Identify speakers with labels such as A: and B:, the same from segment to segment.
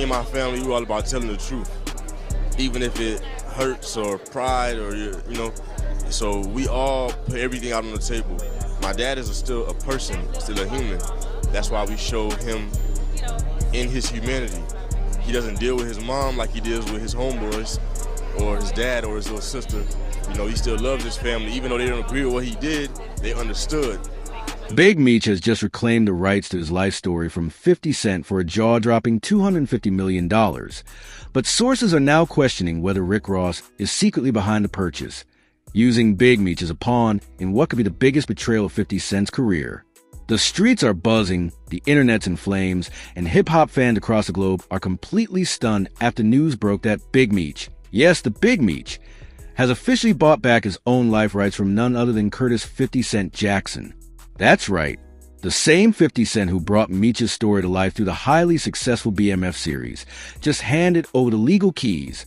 A: Me and my family, we all about telling the truth, even if it hurts or pride or, you know. So we all put everything out on the table. My dad is still a person, still a human. That's why we show him in his humanity. He doesn't deal with his mom like he deals with his homeboys or his dad or his little sister. You know, he still loves his family. Even though they don't agree with what he did, they understood.
B: Big Meech has just reclaimed the rights to his life story from 50 Cent for a jaw-dropping $250 million. But sources are now questioning whether Rick Ross is secretly behind the purchase, using Big Meech as a pawn in what could be the biggest betrayal of 50 Cent's career. The streets are buzzing, the internet's in flames, and hip-hop fans across the globe are completely stunned after news broke that Big Meech, yes, the Big Meech, has officially bought back his own life rights from none other than Curtis 50 Cent Jackson. That's right, the same 50 Cent who brought Meech's story to life through the highly successful BMF series just handed over the legal keys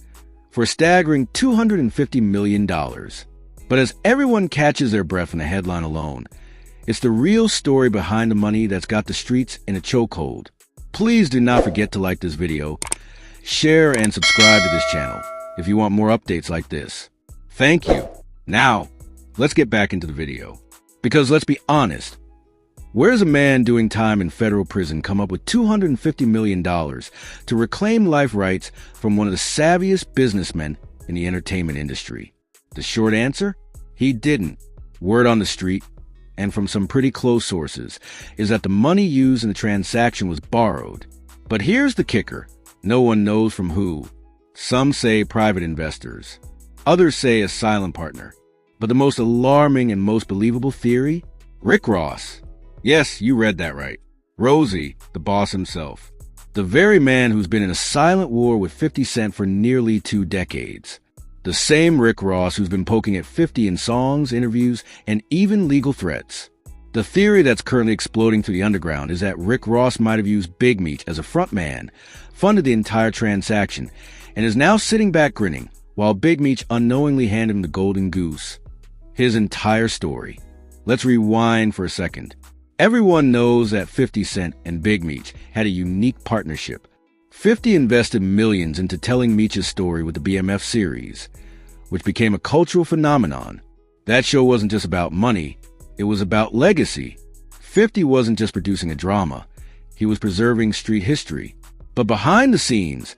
B: for a staggering $250 million. But as everyone catches their breath from the headline alone, it's the real story behind the money that's got the streets in a chokehold. Please do not forget to like this video, share, and subscribe to this channel if you want more updates like this. Thank you. Now, let's get back into the video. Because let's be honest, where does a man doing time in federal prison come up with $250 million to reclaim life rights from one of the savviest businessmen in the entertainment industry? The short answer? He didn't. Word on the street, and from some pretty close sources, is that the money used in the transaction was borrowed. But here's the kicker. No one knows from who. Some say private investors. Others say a silent partner. But the most alarming and most believable theory? Rick Ross. Yes, you read that right. Rosie, the boss himself. The very man who's been in a silent war with 50 Cent for nearly 2 decades. The same Rick Ross who's been poking at 50 in songs, interviews, and even legal threats. The theory that's currently exploding through the underground is that Rick Ross might have used Big Meech as a front man, funded the entire transaction, and is now sitting back grinning, while Big Meech unknowingly handed him the golden goose. His entire story. Let's rewind for a second. Everyone knows that 50 Cent and Big Meech had a unique partnership. 50 invested millions into telling Meech's story with the BMF series, which became a cultural phenomenon. That show wasn't just about money, it was about legacy. 50 wasn't just producing a drama, he was preserving street history. But behind the scenes,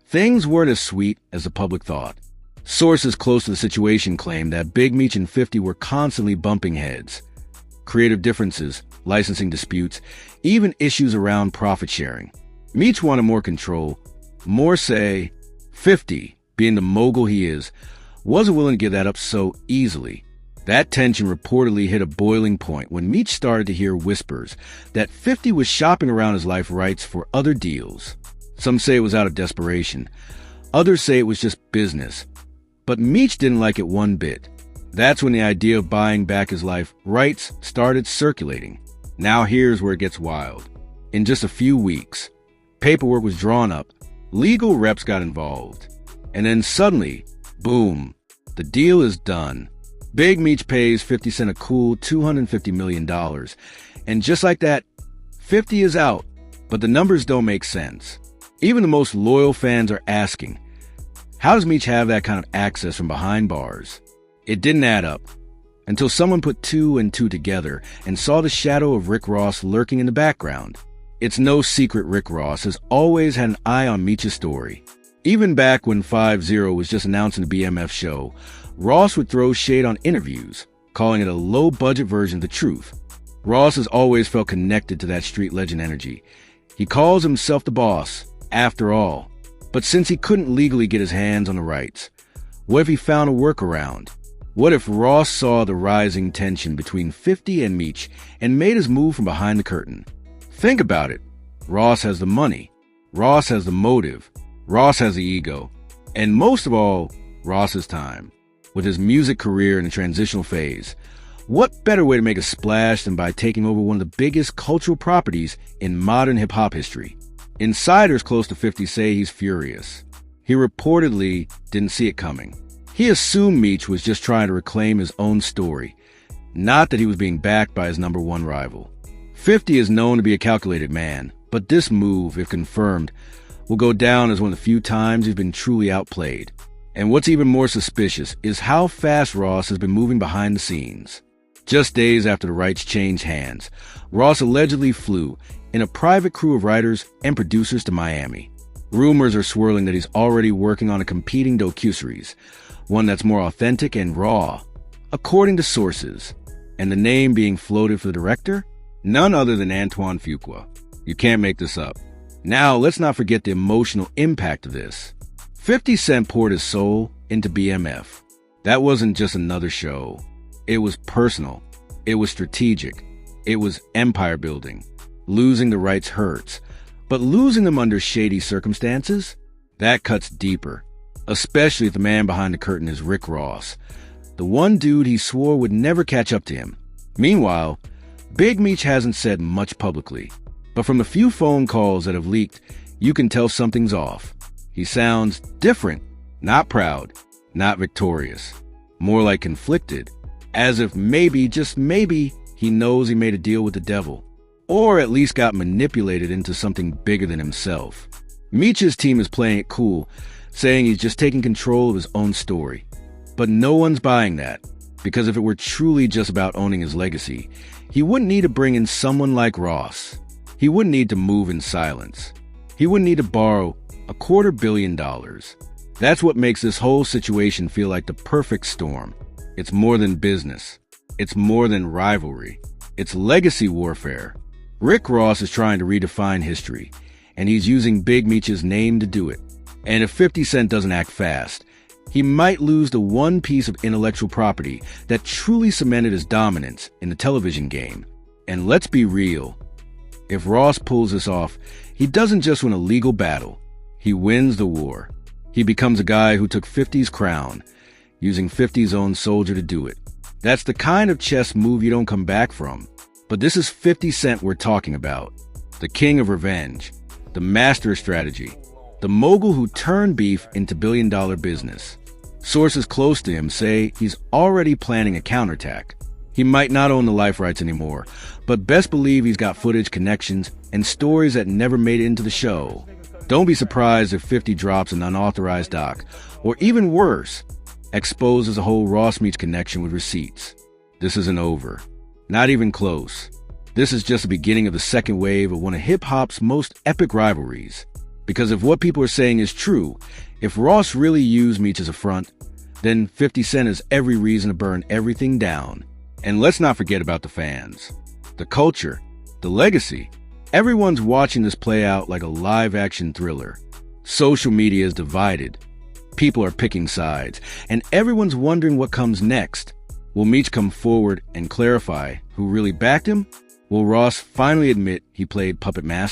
B: things weren't as sweet as the public thought. Sources close to the situation claim that Big Meech and 50 were constantly bumping heads. Creative differences, licensing disputes, even issues around profit sharing. Meech wanted more control, more say. 50, being the mogul he is, wasn't willing to give that up so easily. That tension reportedly hit a boiling point when Meech started to hear whispers that 50 was shopping around his life rights for other deals. Some say it was out of desperation. Others say it was just business. But Meech didn't like it one bit. That's when the idea of buying back his life rights started circulating. Now here's where it gets wild. In just a few weeks, paperwork was drawn up, legal reps got involved, and then suddenly, boom, the deal is done. Big Meech pays 50 Cent a cool $250 million, and just like that, 50 is out, but the numbers don't make sense. Even the most loyal fans are asking, how does Meech have that kind of access from behind bars? It didn't add up, until someone put 2 and 2 together and saw the shadow of Rick Ross lurking in the background. It's no secret Rick Ross has always had an eye on Meech's story. Even back when 5-0 was just announced in the BMF show, Ross would throw shade on interviews, calling it a low-budget version of the truth. Ross has always felt connected to that street legend energy. He calls himself the boss, after all. But since he couldn't legally get his hands on the rights, what if he found a workaround? What if Ross saw the rising tension between 50 and Meech and made his move from behind the curtain? Think about it. Ross has the money. Ross has the motive. Ross has the ego. And most of all, Ross has time. With his music career in a transitional phase, what better way to make a splash than by taking over one of the biggest cultural properties in modern hip-hop history? Insiders close to 50 say he's furious. He reportedly didn't see it coming. He assumed Meech was just trying to reclaim his own story, not that he was being backed by his #1 rival. 50 is known to be a calculated man, but this move, if confirmed, will go down as one of the few times he's been truly outplayed. And what's even more suspicious is how fast Ross has been moving behind the scenes. Just days after the rights changed hands, Ross allegedly flew in a private crew of writers and producers to Miami. Rumors are swirling that he's already working on a competing docuseries, one that's more authentic and raw, according to sources. And the name being floated for the director? None other than Antoine Fuqua. You can't make this up. Now, let's not forget the emotional impact of this. 50 Cent poured his soul into BMF. That wasn't just another show. It was personal. It was strategic. It was empire building. Losing the rights hurts, but losing them under shady circumstances? That cuts deeper. Especially if the man behind the curtain is Rick Ross, the one dude he swore would never catch up to him. Meanwhile, Big Meech hasn't said much publicly, but from the few phone calls that have leaked, you can tell something's off. He sounds different, not proud, not victorious, more like conflicted, as if maybe, just maybe, he knows he made a deal with the devil, or at least got manipulated into something bigger than himself. Meech's team is playing it cool, saying he's just taking control of his own story. But no one's buying that, because if it were truly just about owning his legacy, he wouldn't need to bring in someone like Ross. He wouldn't need to move in silence. He wouldn't need to borrow $250 million. That's what makes this whole situation feel like the perfect storm. It's more than business. It's more than rivalry. It's legacy warfare. Rick Ross is trying to redefine history, and he's using Big Meech's name to do it. And if 50 Cent doesn't act fast, he might lose the one piece of intellectual property that truly cemented his dominance in the television game. And let's be real. If Ross pulls this off, he doesn't just win a legal battle. He wins the war. He becomes a guy who took 50's crown, using 50's own soldier to do it. That's the kind of chess move you don't come back from. But this is 50 Cent we're talking about. The king of revenge. The master of strategy. The mogul who turned beef into billion-dollar business. Sources close to him say he's already planning a counterattack. He might not own the life rights anymore, but best believe he's got footage, connections, and stories that never made it into the show. Don't be surprised if 50 drops an unauthorized doc, or even worse, exposes a whole Ross Meech connection with receipts. This isn't over. Not even close. This is just the beginning of the second wave of one of hip-hop's most epic rivalries. Because if what people are saying is true, if Ross really used Meech as a front, then 50 Cent has every reason to burn everything down. And let's not forget about the fans. The culture. The legacy. Everyone's watching this play out like a live-action thriller. Social media is divided. People are picking sides, and everyone's wondering what comes next. Will Meech come forward and clarify who really backed him? Will Ross finally admit he played puppet master?